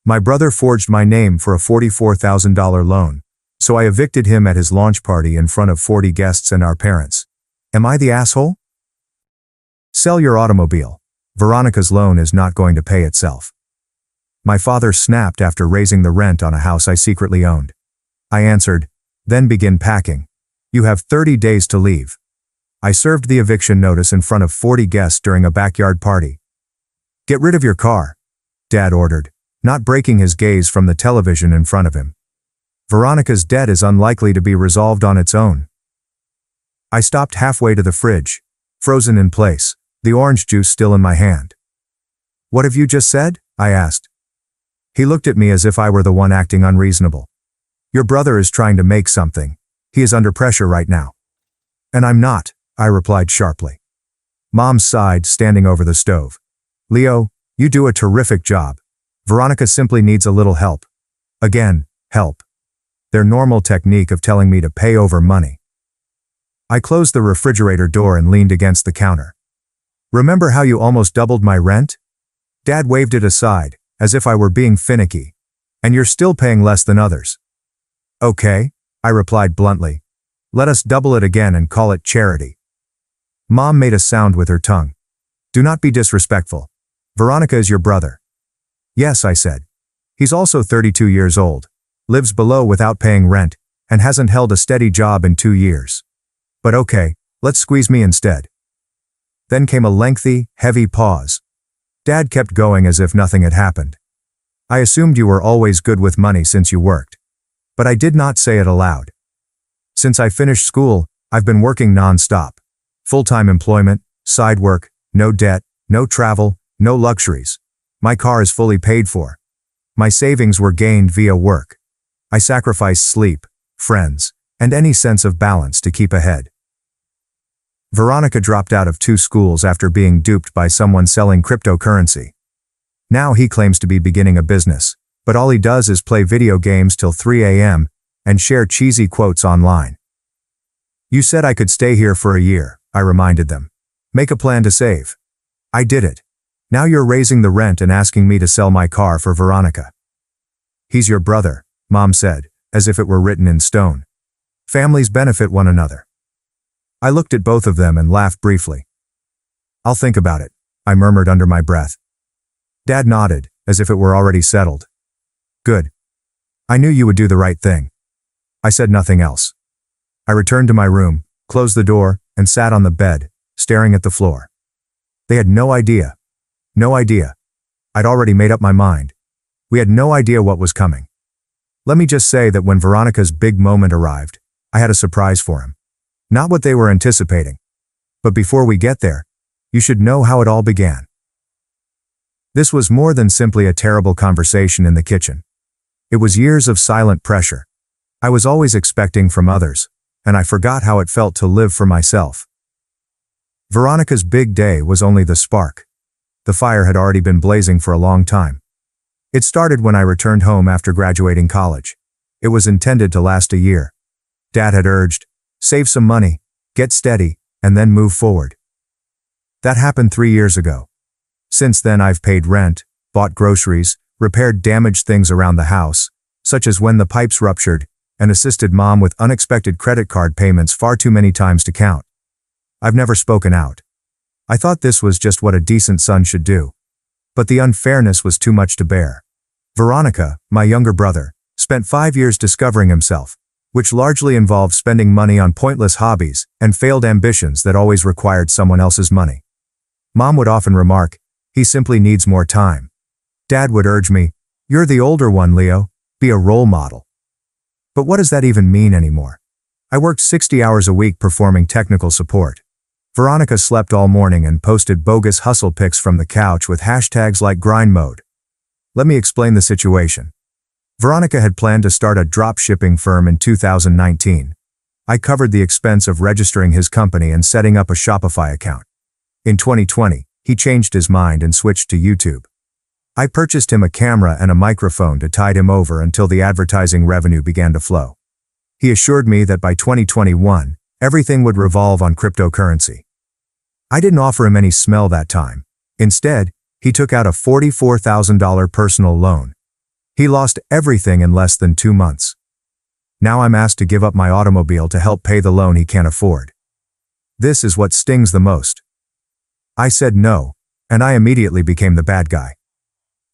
My brother forged my name for a $44,000 loan, so I evicted him at his launch party in front of 40 guests and our parents. Am I the asshole? Sell your automobile. Veronica's loan is not going to pay itself. My father snapped after raising the rent on a house I secretly owned. I answered, then begin packing. You have 30 days to leave. I served the eviction notice in front of 40 guests during a backyard party. Get rid of your car, Dad ordered, not breaking his gaze from the television in front of him. Veronica's debt is unlikely to be resolved on its own. I stopped halfway to the fridge, frozen in place, the orange juice still in my hand. What have you just said? I asked. He looked at me as if I were the one acting unreasonable. Your brother is trying to make something. He is under pressure right now. And I'm not, I replied sharply. Mom sighed, standing over the stove. Leo, you do a terrific job. Veronica simply needs a little help. Again, help. Their normal technique of telling me to pay over money. I closed the refrigerator door and leaned against the counter. Remember how you almost doubled my rent? Dad waved it aside, as if I were being finicky. And you're still paying less than others. Okay, I replied bluntly. Let us double it again and call it charity. Mom made a sound with her tongue. Do not be disrespectful. Veronica is your brother. Yes, I said. He's also 32 years old, lives below without paying rent, and hasn't held a steady job in 2 years. But okay, let's squeeze me instead. Then came a lengthy, heavy pause. Dad kept going as if nothing had happened. I assumed you were always good with money since you worked. But I did not say it aloud. Since I finished school, I've been working non-stop. Full-time employment, side work, no debt, no travel, no luxuries. My car is fully paid for. My savings were gained via work. I sacrificed sleep, friends, and any sense of balance to keep ahead. Veronica dropped out of 2 schools after being duped by someone selling cryptocurrency. Now he claims to be beginning a business, but all he does is play video games till 3 a.m. and share cheesy quotes online. You said I could stay here for a year, I reminded them. Make a plan to save. I did it. Now you're raising the rent and asking me to sell my car for Veronica. He's your brother, Mom said, as if it were written in stone. Families benefit one another. I looked at both of them and laughed briefly. I'll think about it, I murmured under my breath. Dad nodded, as if it were already settled. Good. I knew you would do the right thing. I said nothing else. I returned to my room, closed the door, and sat on the bed, staring at the floor. They had no idea. No idea. I'd already made up my mind. We had no idea what was coming. Let me just say that when Veronica's big moment arrived, I had a surprise for him. Not what they were anticipating. But before we get there, you should know how it all began. This was more than simply a terrible conversation in the kitchen. It was years of silent pressure. I was always expecting from others, and I forgot how it felt to live for myself. Veronica's big day was only the spark. The fire had already been blazing for a long time. It started when I returned home after graduating college. It was intended to last a year. Dad had urged, save some money, get steady, and then move forward. That happened 3 years ago. Since then I've paid rent, bought groceries, repaired damaged things around the house, such as when the pipes ruptured, and assisted Mom with unexpected credit card payments far too many times to count. I've never spoken out. I thought this was just what a decent son should do. But the unfairness was too much to bear. Veronica, my younger brother, spent 5 years discovering himself, which largely involved spending money on pointless hobbies and failed ambitions that always required someone else's money. Mom would often remark, he simply needs more time. Dad would urge me, you're the older one, Leo, be a role model. But what does that even mean anymore? I worked 60 hours a week performing technical support. Veronica slept all morning and posted bogus hustle pics from the couch with hashtags like grind mode. Let me explain the situation. Veronica had planned to start a drop shipping firm in 2019. I covered the expense of registering his company and setting up a Shopify account. In 2020, he changed his mind and switched to YouTube. I purchased him a camera and a microphone to tide him over until the advertising revenue began to flow. He assured me that by 2021, everything would revolve on cryptocurrency. I didn't offer him any smell that time. Instead, he took out a $44,000 personal loan. He lost everything in less than 2 months. Now I'm asked to give up my automobile to help pay the loan he can't afford. This is what stings the most. I said no, and I immediately became the bad guy.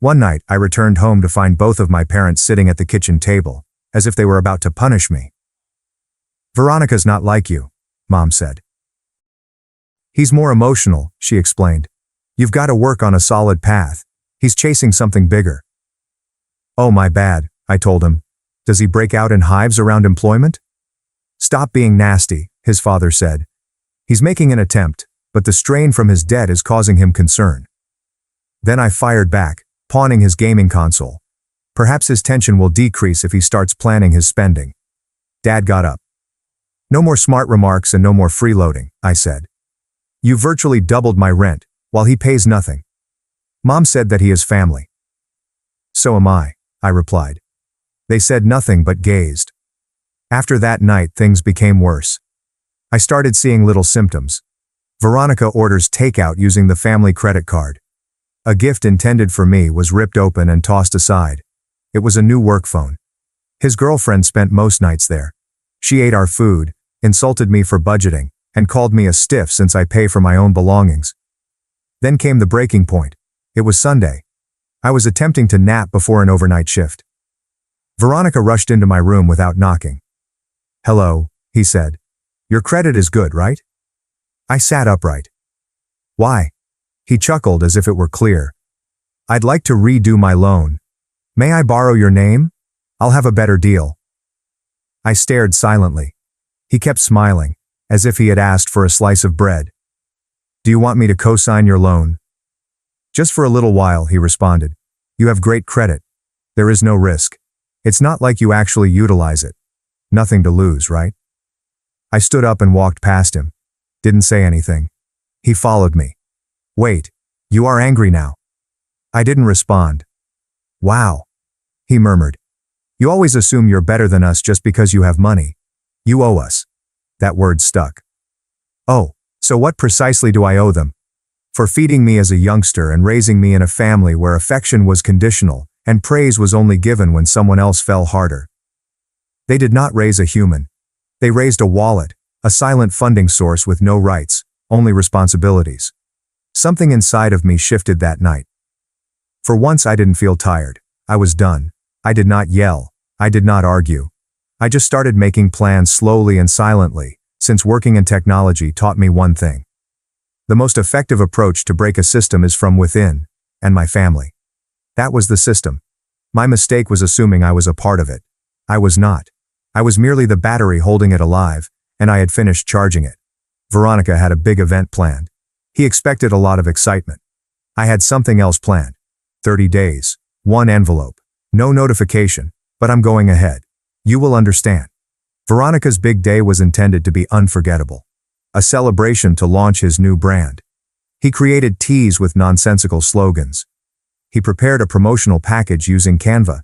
One night, I returned home to find both of my parents sitting at the kitchen table, as if they were about to punish me. "Veronica's not like you," Mom said. "He's more emotional," she explained. "You've got to work on a solid path. He's chasing something bigger." "Oh, my bad," I told him. "Does he break out in hives around employment?" "Stop being nasty," his father said. "He's making an attempt, but the strain from his debt is causing him concern." Then I fired back, pawning his gaming console. Perhaps his tension will decrease if he starts planning his spending. Dad got up. "No more smart remarks and no more freeloading," I said. "You virtually doubled my rent, while he pays nothing." Mom said that he is family. "So am I," I replied. They said nothing but gazed. After that night, things became worse. I started seeing little symptoms. Veronica orders takeout using the family credit card. A gift intended for me was ripped open and tossed aside. It was a new work phone. His girlfriend spent most nights there. She ate our food, insulted me for budgeting, and called me a stiff since I pay for my own belongings. Then came the breaking point. It was Sunday. I was attempting to nap before an overnight shift. Veronica rushed into my room without knocking. "Hello," he said. "Your credit is good, right?" I sat upright. "Why?" He chuckled as if it were clear. "I'd like to redo my loan. May I borrow your name? I'll have a better deal." I stared silently. He kept smiling, as if he had asked for a slice of bread. "Do you want me to co-sign your loan?" "Just for a little while," he responded. "You have great credit. There is no risk. It's not like you actually utilize it. Nothing to lose, right?" I stood up and walked past him. Didn't say anything. He followed me. "Wait, you are angry now?" I didn't respond. "Wow," he murmured. "You always assume you're better than us just because you have money. You owe us." That word stuck. "Oh, so what precisely do I owe them?" "For feeding me as a youngster and raising me in a family where affection was conditional and praise was only given when someone else fell harder." They did not raise a human. They raised a wallet, a silent funding source with no rights, only responsibilities. Something inside of me shifted that night. For once I didn't feel tired. I was done. I did not yell. I did not argue. I just started making plans slowly and silently, since working in technology taught me one thing. The most effective approach to break a system is from within, and my family. That was the system. My mistake was assuming I was a part of it. I was not. I was merely the battery holding it alive, and I had finished charging it. Veronica had a big event planned. He expected a lot of excitement. I had something else planned. 30 days, 1 envelope, no notification, but I'm going ahead. You will understand. Veronica's big day was intended to be unforgettable. A celebration to launch his new brand. He created teas with nonsensical slogans. He prepared a promotional package using Canva.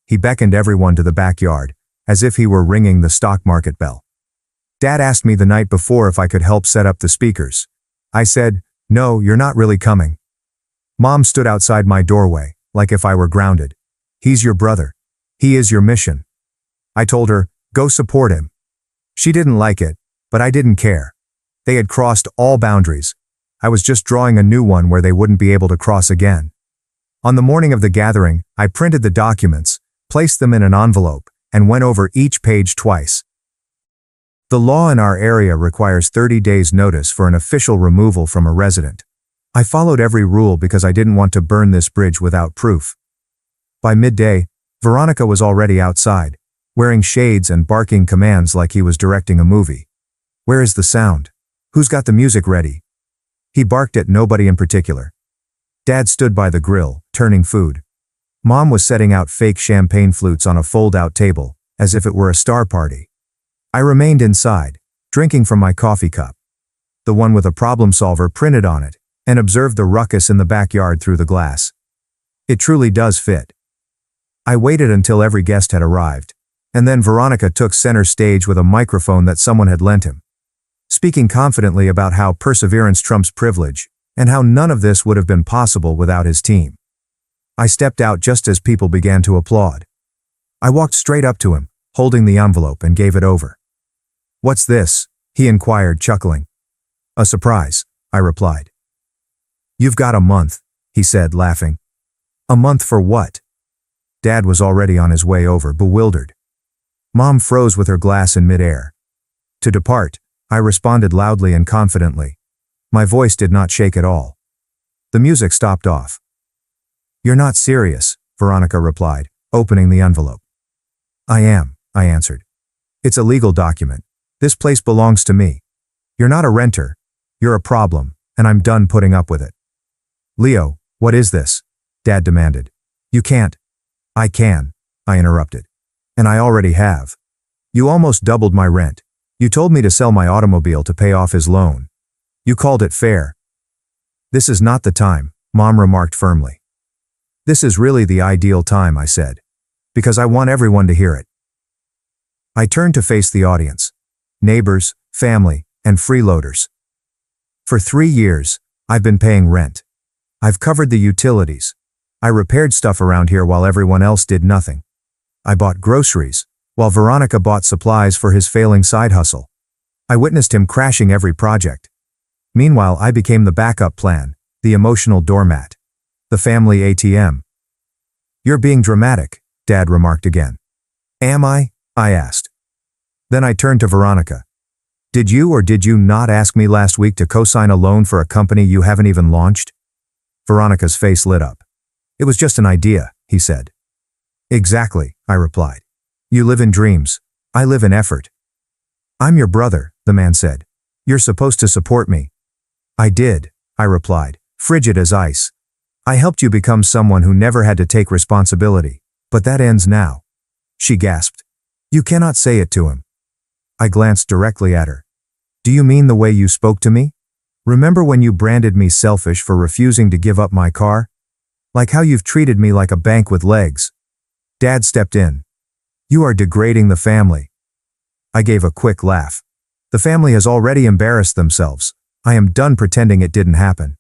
He beckoned everyone to the backyard, as if he were ringing the stock market bell. Dad asked me the night before if I could help set up the speakers. I said, "No, you're not really coming." Mom stood outside my doorway, like if I were grounded. "He's your brother. He is your mission." I told her, "Go support him." She didn't like it, but I didn't care. They had crossed all boundaries. I was just drawing a new one where they wouldn't be able to cross again. On the morning of the gathering, I printed the documents, placed them in an envelope, and went over each page twice. The law in our area requires 30 days notice for an official removal from a resident. I followed every rule because I didn't want to burn this bridge without proof. By midday, Veronica was already outside, wearing shades and barking commands like he was directing a movie. "Where is the sound? Who's got the music ready?" He barked at nobody in particular. Dad stood by the grill, turning food. Mom was setting out fake champagne flutes on a fold-out table, as if it were a star party. I remained inside, drinking from my coffee cup. The one with a problem solver printed on it, and observed the ruckus in the backyard through the glass. It truly does fit. I waited until every guest had arrived, and then Veronica took center stage with a microphone that someone had lent him, speaking confidently about how perseverance trumps privilege, and how none of this would have been possible without his team. I stepped out just as people began to applaud. I walked straight up to him, holding the envelope, and gave it over. "What's this?" he inquired, chuckling. "A surprise," I replied. "You've got a month," he said, laughing. "A month for what?" Dad was already on his way over, bewildered. Mom froze with her glass in midair. "To depart," I responded loudly and confidently. My voice did not shake at all. The music stopped off. "You're not serious," Veronica replied, opening the envelope. "I am," I answered. "It's a legal document. This place belongs to me. You're not a renter. You're a problem, and I'm done putting up with it." "Leo, what is this?" Dad demanded. "You can't." "I can," I interrupted. "And I already have. You almost doubled my rent. You told me to sell my automobile to pay off his loan. You called it fair." "This is not the time," Mom remarked firmly. "This is really the ideal time," I said, "because I want everyone to hear it." I turned to face the audience. Neighbors, family, and freeloaders. For 3 years, I've been paying rent. I've covered the utilities. I repaired stuff around here while everyone else did nothing. I bought groceries, while Veronica bought supplies for his failing side hustle. I witnessed him crashing every project. Meanwhile, I became the backup plan, the emotional doormat, the family ATM. "You're being dramatic," Dad remarked again. "Am I?" I asked. Then I turned to Veronica. "Did you or did you not ask me last week to co-sign a loan for a company you haven't even launched?" Veronica's face lit up. "It was just an idea," he said. "Exactly," I replied. "You live in dreams. I live in effort." "I'm your brother," the man said. "You're supposed to support me." "I did," I replied, frigid as ice. "I helped you become someone who never had to take responsibility, but that ends now." She gasped. "You cannot say it to him." I glanced directly at her. "Do you mean the way you spoke to me? Remember when you branded me selfish for refusing to give up my car? Like how you've treated me like a bank with legs?" Dad stepped in. "You are degrading the family." I gave a quick laugh. "The family has already embarrassed themselves. I am done pretending it didn't happen."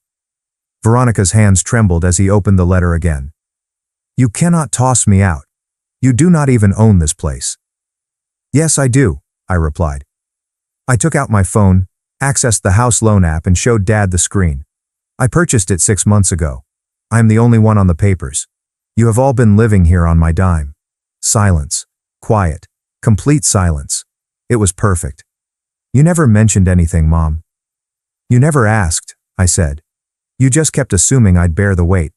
Veronica's hands trembled as he opened the letter again. "You cannot toss me out. You do not even own this place." "Yes, I do," I replied. I took out my phone, accessed the house loan app, and showed Dad the screen. "I purchased it 6 months ago. I am the only one on the papers. You have all been living here on my dime." Silence. Quiet. Complete silence. It was perfect. "You never mentioned anything, Mom." "You never asked," I said. "You just kept assuming I'd bear the weight."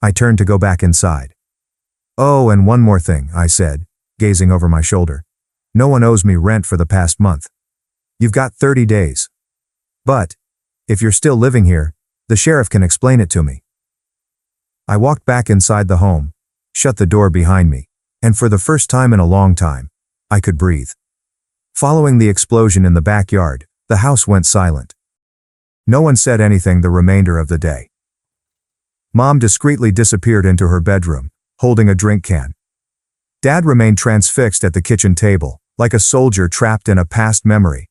I turned to go back inside. "Oh, and one more thing," I said, gazing over my shoulder. "No one owes me rent for the past month. You've got 30 days. But, if you're still living here, the sheriff can explain it to me." I walked back inside the home, shut the door behind me, and for the first time in a long time, I could breathe. Following the explosion in the backyard, the house went silent. No one said anything the remainder of the day. Mom discreetly disappeared into her bedroom, holding a drink can. Dad remained transfixed at the kitchen table, like a soldier trapped in a past memory.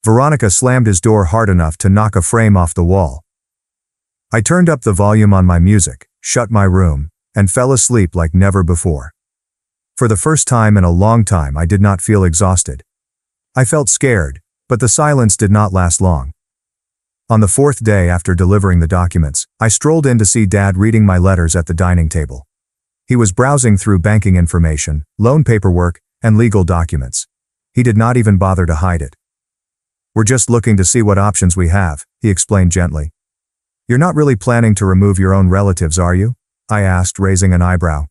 Veronica slammed his door hard enough to knock a frame off the wall. I turned up the volume on my music, shut my room, and fell asleep like never before. For the first time in a long time, I did not feel exhausted. I felt scared, but the silence did not last long. On the 4th day after delivering the documents, I strolled in to see Dad reading my letters at the dining table. He was browsing through banking information, loan paperwork, and legal documents. He did not even bother to hide it. "We're just looking to see what options we have," he explained gently. "You're not really planning to remove your own relatives, are you?" I asked, raising an eyebrow.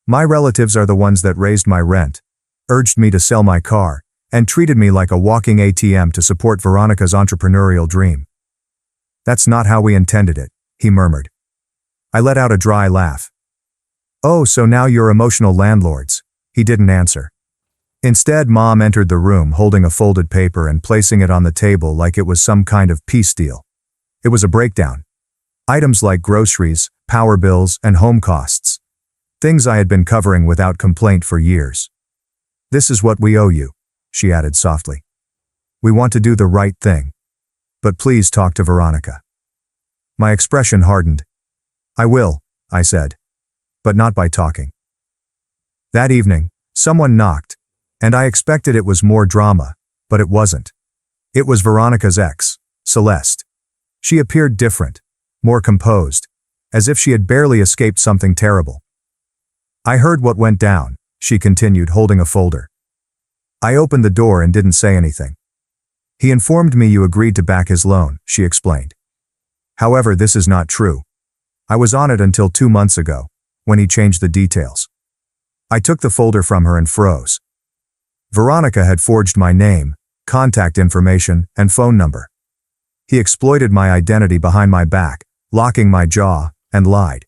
"My relatives are the ones that raised my rent, urged me to sell my car, and treated me like a walking ATM to support Veronica's entrepreneurial dream." "That's not how we intended it," he murmured. I let out a dry laugh. "Oh, so now you're emotional landlords." He didn't answer. Instead, Mom entered the room holding a folded paper and placing it on the table like it was some kind of peace deal. It was a breakdown. Items like groceries, power bills, and home costs. Things I had been covering without complaint for years. "This is what we owe you," she added softly. "We want to do the right thing. But please talk to Veronica." My expression hardened. "I will," I said. but not by talking. That evening, someone knocked, and I expected it was more drama, but it wasn't. It was Veronica's ex, Celeste. She appeared different, more composed, as if she had barely escaped something terrible. "I heard what went down," she continued, holding a folder. I opened the door and didn't say anything. "He informed me you agreed to back his loan," she explained. "However, this is not true. I was on it until 2 months ago, when he changed the details." I took the folder from her and froze. Veronica had forged my name, contact information, and phone number. He exploited my identity behind my back, locking my jaw, and lied.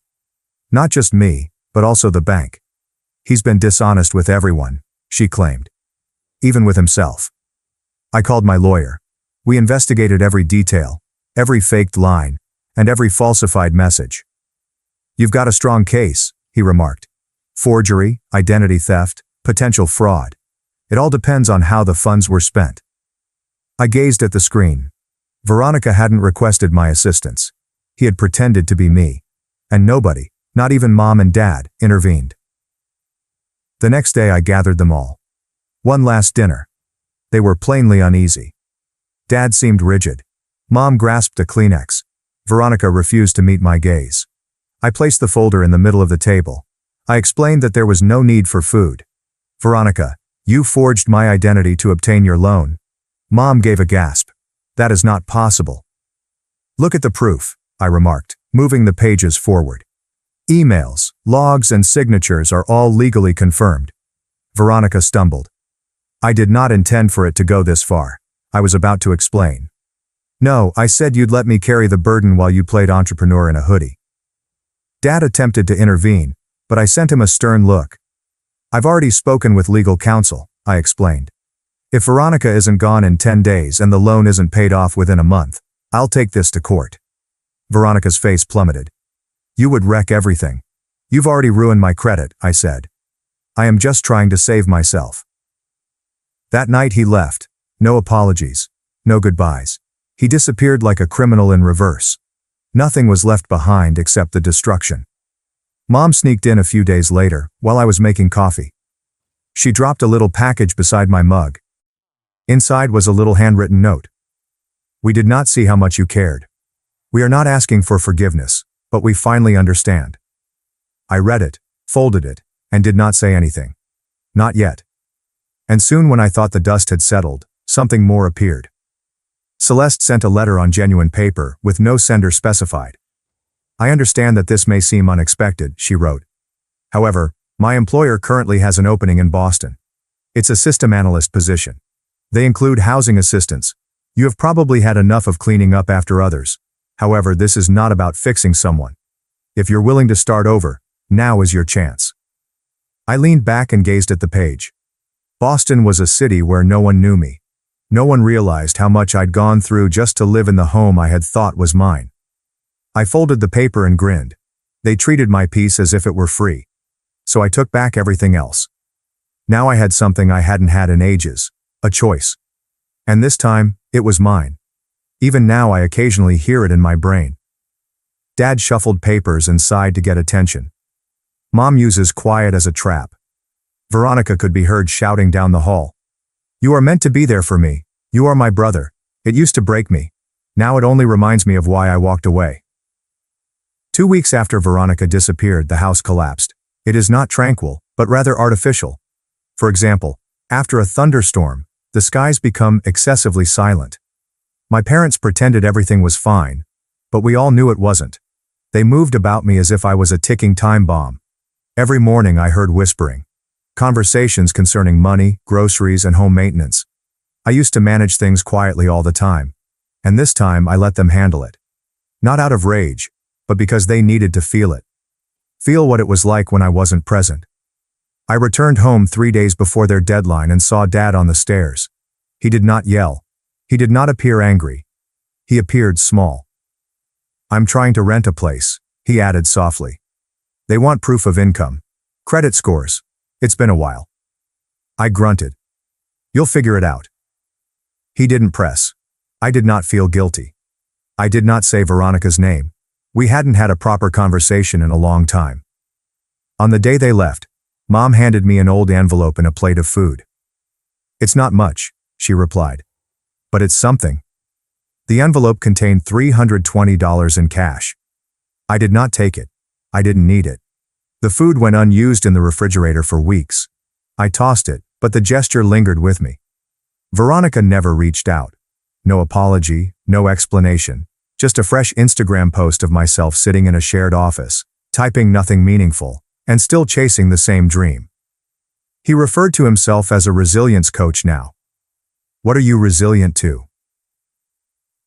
Not just me, but also the bank. "He's been dishonest with everyone," she claimed. "Even with himself." I called my lawyer. We investigated every detail, every faked line, and every falsified message. "You've got a strong case," he remarked. "Forgery, identity theft, potential fraud. It all depends on how the funds were spent." I gazed at the screen. Veronica hadn't requested my assistance. He had pretended to be me. And nobody, not even Mom and Dad, intervened. The next day I gathered them all. One last dinner. They were plainly uneasy. Dad seemed rigid. Mom grasped a Kleenex. Veronica refused to meet my gaze. I placed the folder in the middle of the table. I explained that there was no need for food. "Veronica, you forged my identity to obtain your loan." Mom gave a gasp. "That is not possible." "Look at the proof," I remarked, moving the pages forward. "Emails, logs, and signatures are all legally confirmed." Veronica stumbled. "I did not intend for it to go this far," I was about to explain. "No, I said you'd let me carry the burden while you played entrepreneur in a hoodie." Dad attempted to intervene, but I sent him a stern look. "I've already spoken with legal counsel," I explained. "If Veronica isn't gone in 10 days and the loan isn't paid off within a month, I'll take this to court." Veronica's face plummeted. "You would wreck everything. You've already ruined my credit," I said. "I am just trying to save myself." That night he left. No apologies. No goodbyes. He disappeared like a criminal in reverse. Nothing was left behind except the destruction. Mom sneaked in a few days later, while I was making coffee. She dropped a little package beside my mug. Inside was a little handwritten note. "We did not see how much you cared. We are not asking for forgiveness, but we finally understand." I read it, folded it, and did not say anything. Not yet. And soon, when I thought the dust had settled, something more appeared. Celeste sent a letter on genuine paper, with no sender specified. "I understand that this may seem unexpected," she wrote. "However, my employer currently has an opening in Boston. It's a system analyst position. They include housing assistance. You have probably had enough of cleaning up after others. However, this is not about fixing someone. If you're willing to start over, now is your chance." I leaned back and gazed at the page. Boston was a city where no one knew me. No one realized how much I'd gone through just to live in the home I had thought was mine. I folded the paper and grinned. They treated my piece as if it were free. So I took back everything else. Now I had something I hadn't had in ages, a choice. And this time, it was mine. Even now I occasionally hear it in my brain. Dad shuffled papers and sighed to get attention. Mom uses quiet as a trap. Veronica could be heard shouting down the hall. "You are meant to be there for me. You are my brother. It used to break me. Now it only reminds me of why I walked away." 2 weeks after Veronica disappeared, the house collapsed. It is not tranquil, but rather artificial. For example, after a thunderstorm, the skies become excessively silent. My parents pretended everything was fine, but we all knew it wasn't. They moved about me as if I was a ticking time bomb. Every morning I heard whispering. Conversations concerning money, groceries, and home maintenance. I used to manage things quietly all the time. And this time I let them handle it. Not out of rage, but because they needed to feel it. Feel what it was like when I wasn't present. I returned home 3 days before their deadline and saw Dad on the stairs. He did not yell. He did not appear angry. He appeared small. "I'm trying to rent a place," he added softly. "They want proof of income. Credit scores. It's been a while." I grunted. "You'll figure it out." He didn't press. I did not feel guilty. I did not say Veronica's name. We hadn't had a proper conversation in a long time. On the day they left, Mom handed me an old envelope and a plate of food. "It's not much," she replied. "But it's something." The envelope contained $320 in cash. I did not take it. I didn't need it. The food went unused in the refrigerator for weeks. I tossed it, but the gesture lingered with me. Veronica never reached out. No apology, no explanation, just a fresh Instagram post of myself sitting in a shared office, typing nothing meaningful, and still chasing the same dream. He referred to himself as a resilience coach now. What are you resilient to?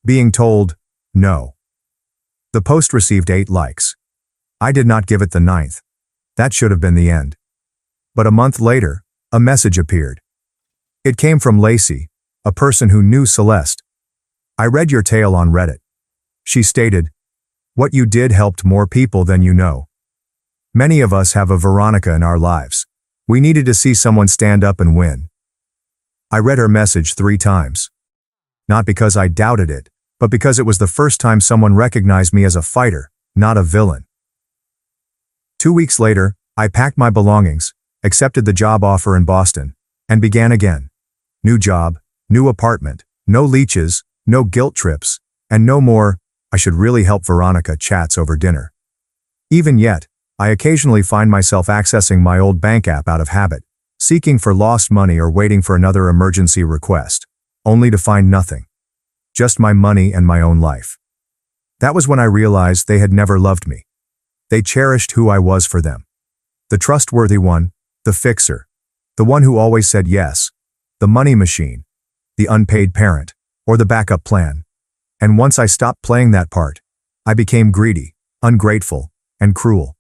Being told, no. The post received 8 likes. I did not give it the 9th. That should have been the end. But a month later, a message appeared. It came from Lacey, a person who knew Celeste. "I read your tale on Reddit." She stated, "What you did helped more people than you know." Many of us have a Veronica in our lives. We needed to see someone stand up and win. I read her message 3 times. Not because I doubted it, but because it was the first time someone recognized me as a fighter, not a villain. 2 weeks later, I packed my belongings, accepted the job offer in Boston, and began again. New job, new apartment, no leeches, no guilt trips, and no more, "I should really help Veronica" chats over dinner. Even yet, I occasionally find myself accessing my old bank app out of habit, seeking for lost money or waiting for another emergency request, only to find nothing. Just my money and my own life. That was when I realized they had never loved me. They cherished who I was for them. The trustworthy one, the fixer, the one who always said yes, the money machine, the unpaid parent, or the backup plan. And once I stopped playing that part, I became greedy, ungrateful, and cruel.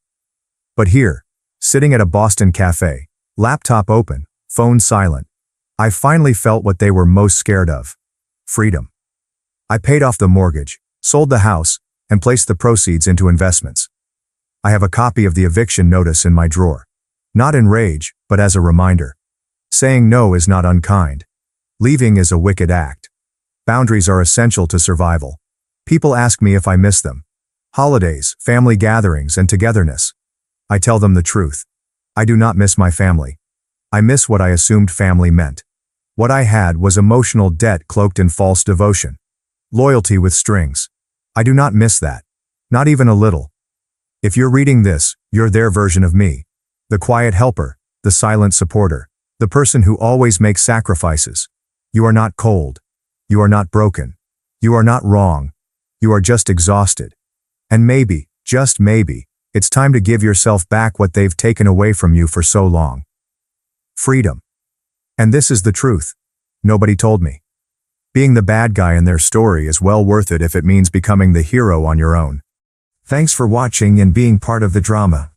But here, sitting at a Boston cafe, laptop open, phone silent, I finally felt what they were most scared of: freedom. I paid off the mortgage, sold the house, and placed the proceeds into investments. I have a copy of the eviction notice in my drawer. Not in rage, but as a reminder. Saying no is not unkind. Leaving is a wicked act. Boundaries are essential to survival. People ask me if I miss them. Holidays, family gatherings, and togetherness. I tell them the truth. I do not miss my family. I miss what I assumed family meant. What I had was emotional debt cloaked in false devotion. Loyalty with strings. I do not miss that. Not even a little. If you're reading this, you're their version of me. The quiet helper, the silent supporter, the person who always makes sacrifices. You are not cold. You are not broken. You are not wrong. You are just exhausted. And maybe, just maybe, it's time to give yourself back what they've taken away from you for so long. Freedom. And this is the truth. Nobody told me. Being the bad guy in their story is well worth it if it means becoming the hero on your own. Thanks for watching and being part of the drama.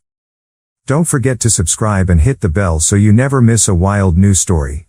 Don't forget to subscribe and hit the bell so you never miss a wild news story.